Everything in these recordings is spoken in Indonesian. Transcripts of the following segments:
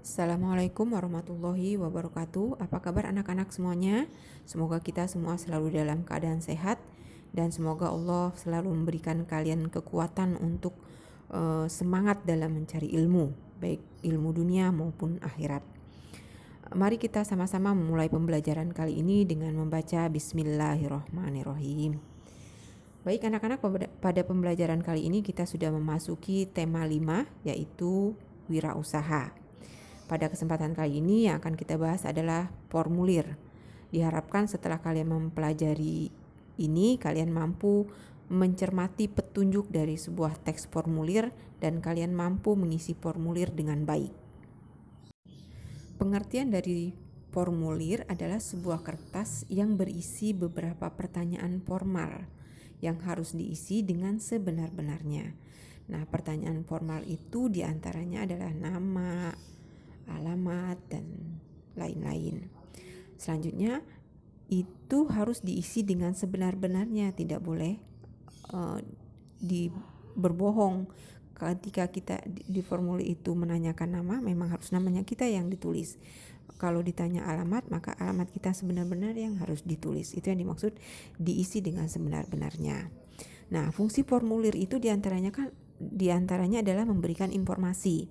Assalamualaikum warahmatullahi wabarakatuh. Apa kabar anak-anak semuanya? Semoga kita semua selalu dalam keadaan sehat dan semoga Allah selalu memberikan kalian kekuatan untuk semangat dalam mencari ilmu, baik ilmu dunia maupun akhirat. Mari kita sama-sama memulai pembelajaran kali ini dengan membaca Bismillahirrahmanirrahim. Baik anak-anak, pada pembelajaran kali ini kita sudah memasuki tema 5, yaitu wirausaha. Pada kesempatan kali ini yang akan kita bahas adalah formulir. Diharapkan setelah kalian mempelajari ini, kalian mampu mencermati petunjuk dari sebuah teks formulir dan kalian mampu mengisi formulir dengan baik. Pengertian dari formulir adalah sebuah kertas yang berisi beberapa pertanyaan formal yang harus diisi dengan sebenar-benarnya. Nah, pertanyaan formal itu diantaranya adalah nama, alamat, dan lain-lain. Selanjutnya itu harus diisi dengan sebenar-benarnya, tidak boleh berbohong. Ketika kita di formulir itu menanyakan nama, memang harus namanya kita yang ditulis. Kalau ditanya alamat, maka alamat kita sebenar-benar yang harus ditulis. Itu yang dimaksud diisi dengan sebenar-benarnya. Nah, fungsi formulir itu diantaranya adalah memberikan informasi.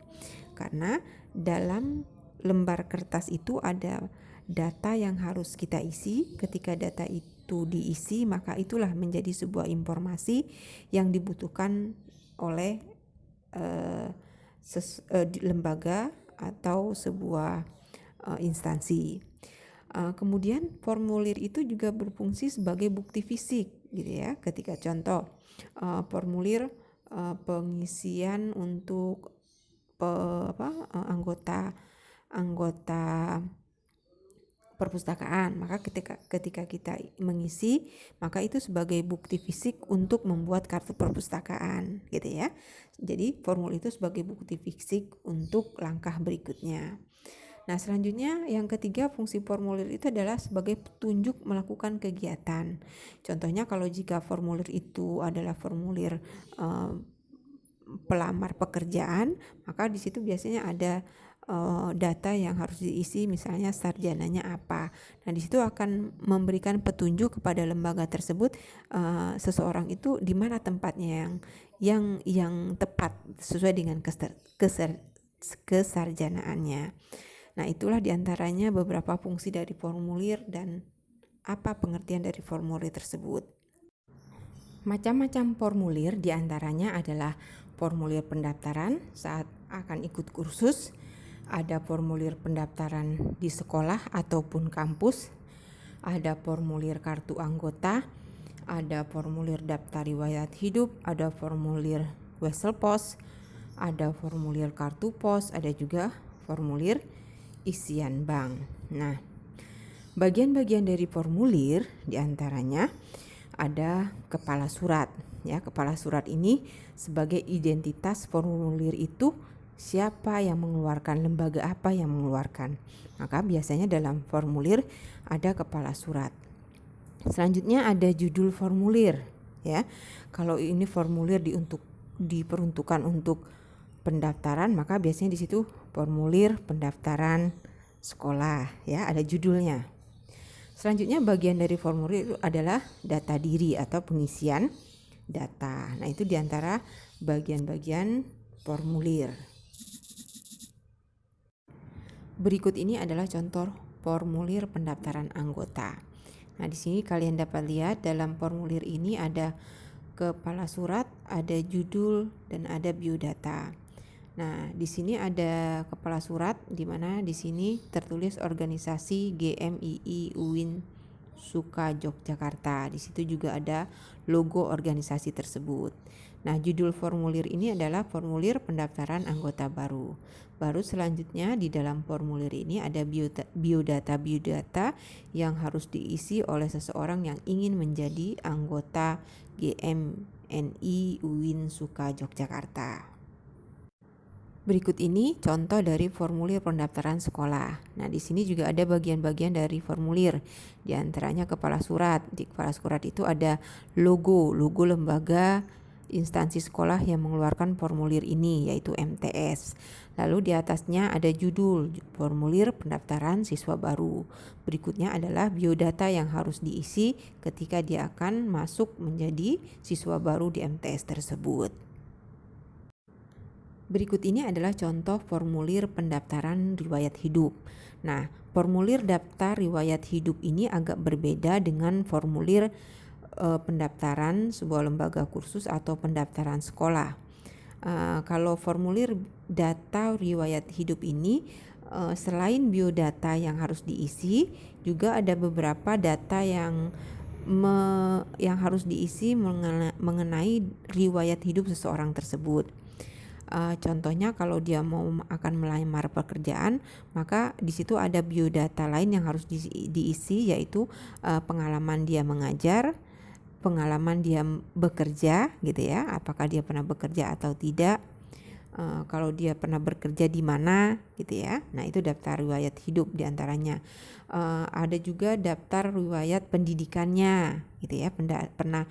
Karena dalam lembar kertas itu ada data yang harus kita isi. Ketika data itu diisi, maka itulah menjadi sebuah informasi yang dibutuhkan oleh lembaga atau sebuah instansi. Kemudian formulir itu juga berfungsi sebagai bukti fisik, gitu ya. Ketika contoh formulir pengisian untuk anggota perpustakaan, maka ketika kita mengisi, maka itu sebagai bukti fisik untuk membuat kartu perpustakaan, gitu ya. Jadi formulir itu sebagai bukti fisik untuk langkah berikutnya. Nah, selanjutnya yang ketiga, fungsi formulir itu adalah sebagai petunjuk melakukan kegiatan. Contohnya kalau jika formulir itu adalah formulir pelamar pekerjaan, maka di situ biasanya ada data yang harus diisi, misalnya sarjananya apa. Nah, di situ akan memberikan petunjuk kepada lembaga tersebut seseorang itu di mana tempatnya yang tepat sesuai dengan kesarjanaannya. Nah, itulah diantaranya beberapa fungsi dari formulir dan apa pengertian dari formulir tersebut. Macam-macam formulir diantaranya adalah formulir pendaftaran saat akan ikut kursus, ada formulir pendaftaran di sekolah ataupun kampus, ada formulir kartu anggota, ada formulir daftar riwayat hidup, ada formulir wesel pos, ada formulir kartu pos, ada juga formulir isian bank. Nah, bagian-bagian dari formulir diantaranya ada kepala surat. Ya, kepala surat ini sebagai identitas formulir itu siapa yang mengeluarkan, lembaga apa yang mengeluarkan. Maka biasanya dalam formulir ada kepala surat. Selanjutnya ada judul formulir, ya. Kalau ini formulir diperuntukkan untuk pendaftaran, maka biasanya di situ formulir pendaftaran sekolah, ya, ada judulnya. Selanjutnya bagian dari formulir itu adalah data diri atau pengisian data. Nah, itu diantara bagian-bagian formulir. Berikut ini adalah contoh formulir pendaftaran anggota. Nah, di sini kalian dapat lihat dalam formulir ini ada kepala surat, ada judul, dan ada biodata. Nah, di sini ada kepala surat, di mana di sini tertulis organisasi GMII UIN Suka Yogyakarta. Di situ juga ada logo organisasi tersebut. Nah, judul formulir ini adalah formulir pendaftaran anggota baru. Baru selanjutnya di dalam formulir ini ada biodata yang harus diisi oleh seseorang yang ingin menjadi anggota GMNI UIN Suka Yogyakarta. Berikut ini contoh dari formulir pendaftaran sekolah. Nah, di sini juga ada bagian-bagian dari formulir. Di antaranya kepala surat. Di kepala surat itu ada logo lembaga instansi sekolah yang mengeluarkan formulir ini, yaitu MTS. Lalu di atasnya ada judul formulir pendaftaran siswa baru. Berikutnya adalah biodata yang harus diisi ketika dia akan masuk menjadi siswa baru di MTS tersebut. Berikut ini adalah contoh formulir pendaftaran riwayat hidup. Nah, formulir daftar riwayat hidup ini agak berbeda dengan formulir pendaftaran sebuah lembaga kursus atau pendaftaran sekolah. Kalau formulir data riwayat hidup ini selain biodata yang harus diisi, juga ada beberapa data yang harus diisi mengenai riwayat hidup seseorang tersebut. Contohnya kalau dia akan melamar pekerjaan, maka di situ ada biodata lain yang harus diisi, yaitu pengalaman dia mengajar, pengalaman dia bekerja gitu ya, apakah dia pernah bekerja atau tidak, kalau dia pernah bekerja di mana gitu ya. Nah, itu daftar riwayat hidup diantaranya. Ada juga daftar riwayat pendidikannya gitu ya, pernah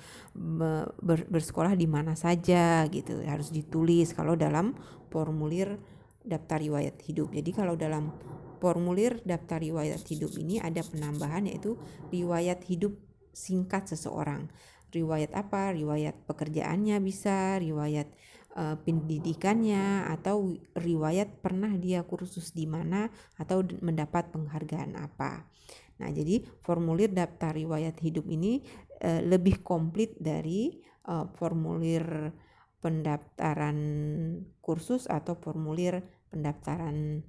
bersekolah di mana saja gitu, harus ditulis kalau dalam formulir daftar riwayat hidup. Jadi kalau dalam formulir daftar riwayat hidup ini ada penambahan, yaitu riwayat hidup singkat seseorang. Riwayat apa? Riwayat pekerjaannya bisa, riwayat pendidikannya, atau riwayat pernah dia kursus di mana atau mendapat penghargaan apa. Nah, jadi formulir daftar riwayat hidup ini lebih komplit dari formulir pendaftaran kursus atau formulir pendaftaran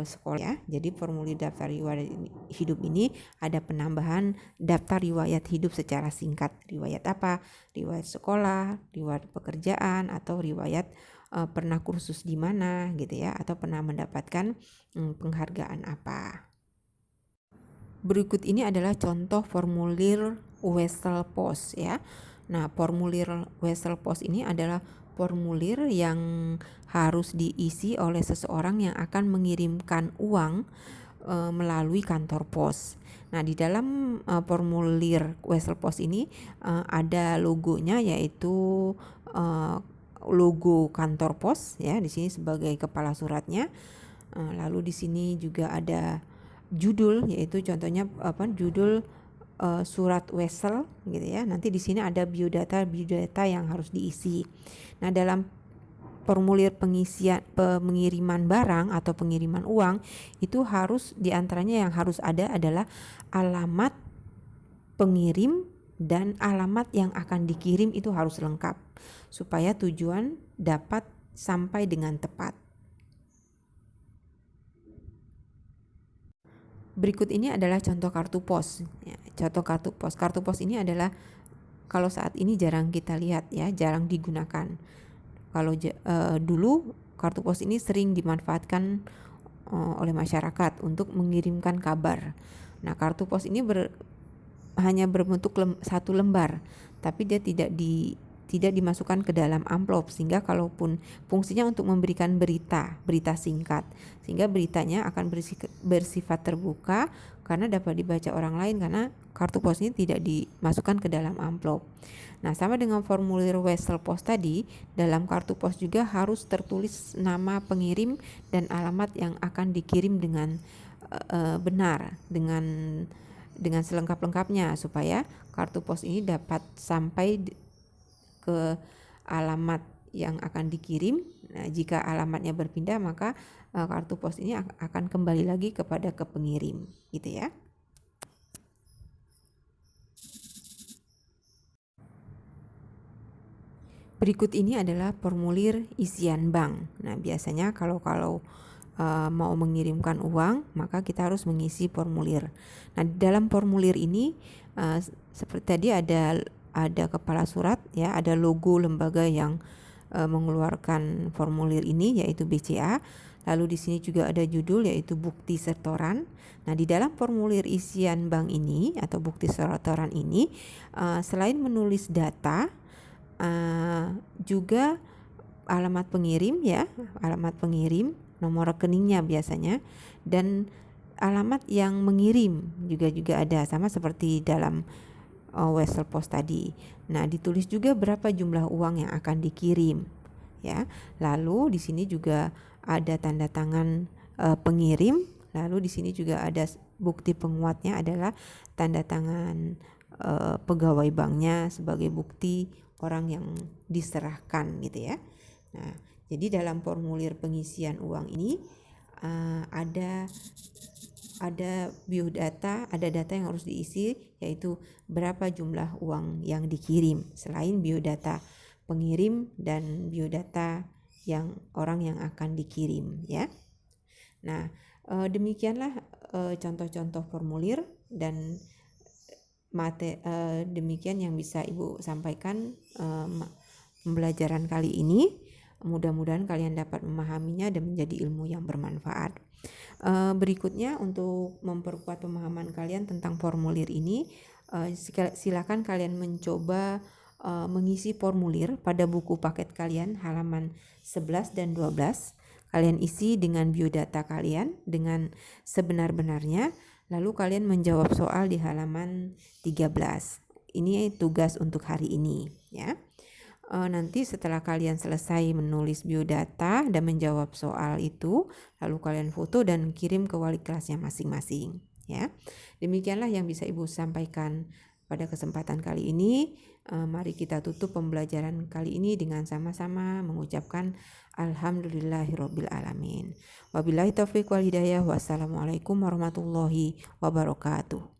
sekolah ya. Jadi formulir daftar riwayat hidup ini ada penambahan daftar riwayat hidup secara singkat. Riwayat apa? Riwayat sekolah, riwayat pekerjaan, atau riwayat pernah kursus di mana gitu ya, atau pernah mendapatkan penghargaan apa. Berikut ini adalah contoh formulir Wesel Pos ya. Nah, formulir Wesel Pos ini adalah formulir yang harus diisi oleh seseorang yang akan mengirimkan uang melalui kantor pos. Nah, di dalam formulir Wesel Pos ini ada logonya, yaitu logo kantor pos ya, di sini sebagai kepala suratnya. Lalu di sini juga ada judul, yaitu contohnya judul surat Wesel gitu ya. Nanti di sini ada biodata yang harus diisi. Nah, dalam formulir pengiriman barang atau pengiriman uang itu harus diantaranya yang harus ada adalah alamat pengirim dan alamat yang akan dikirim, itu harus lengkap supaya tujuan dapat sampai dengan tepat. Berikut ini adalah contoh kartu pos. Ya, contoh kartu pos. Kartu pos ini adalah kalau saat ini jarang kita lihat ya, jarang digunakan. Kalau dulu kartu pos ini sering dimanfaatkan oleh masyarakat untuk mengirimkan kabar. Nah, kartu pos ini hanya berbentuk satu lembar, tapi dia tidak dimasukkan ke dalam amplop, sehingga kalaupun fungsinya untuk memberikan berita singkat, sehingga beritanya akan bersifat terbuka karena dapat dibaca orang lain, karena kartu pos ini tidak dimasukkan ke dalam amplop. Nah, sama dengan formulir Wesel Pos tadi, dalam kartu pos juga harus tertulis nama pengirim dan alamat yang akan dikirim dengan benar, dengan selengkap-lengkapnya, supaya kartu pos ini dapat sampai ke alamat yang akan dikirim. Nah, jika alamatnya berpindah, maka kartu pos ini akan kembali lagi kepada pengirim gitu ya. Berikut ini adalah formulir isian bank. Nah, biasanya kalau mau mengirimkan uang, maka kita harus mengisi formulir. Nah, di dalam formulir ini seperti tadi ada kepala surat ya, ada logo lembaga yang mengeluarkan formulir ini, yaitu BCA. Lalu di sini juga ada judul, yaitu bukti setoran. Nah, di dalam formulir isian bank ini atau bukti setoran ini, selain menulis data, juga alamat pengirim ya, alamat pengirim, nomor rekeningnya biasanya, dan alamat yang mengirim juga ada, sama seperti dalam Wesel Pos tadi. Nah, ditulis juga berapa jumlah uang yang akan dikirim, ya. Lalu di sini juga ada tanda tangan pengirim. Lalu di sini juga ada bukti penguatnya adalah tanda tangan pegawai banknya sebagai bukti orang yang diserahkan gitu ya. Nah, jadi dalam formulir pengisian uang ini ada biodata, ada data yang harus diisi, yaitu berapa jumlah uang yang dikirim selain biodata pengirim dan biodata yang orang yang akan dikirim ya. Nah, demikianlah contoh-contoh formulir dan demikian yang bisa Ibu sampaikan pembelajaran kali ini. Mudah-mudahan kalian dapat memahaminya dan menjadi ilmu yang bermanfaat. Berikutnya untuk memperkuat pemahaman kalian tentang formulir ini, silakan kalian mencoba mengisi formulir pada buku paket kalian halaman 11 dan 12. Kalian isi dengan biodata kalian dengan sebenar-benarnya, lalu kalian menjawab soal di halaman 13. Ini tugas untuk hari ini ya. Nanti setelah kalian selesai menulis biodata dan menjawab soal itu, lalu kalian foto dan kirim ke wali kelasnya masing-masing ya. Demikianlah yang bisa Ibu sampaikan pada kesempatan kali ini. Mari kita tutup pembelajaran kali ini dengan sama-sama mengucapkan alhamdulillahirabbil alamin. Wabillahi taufiq wal hidayah. Wassalamualaikum warahmatullahi wabarakatuh.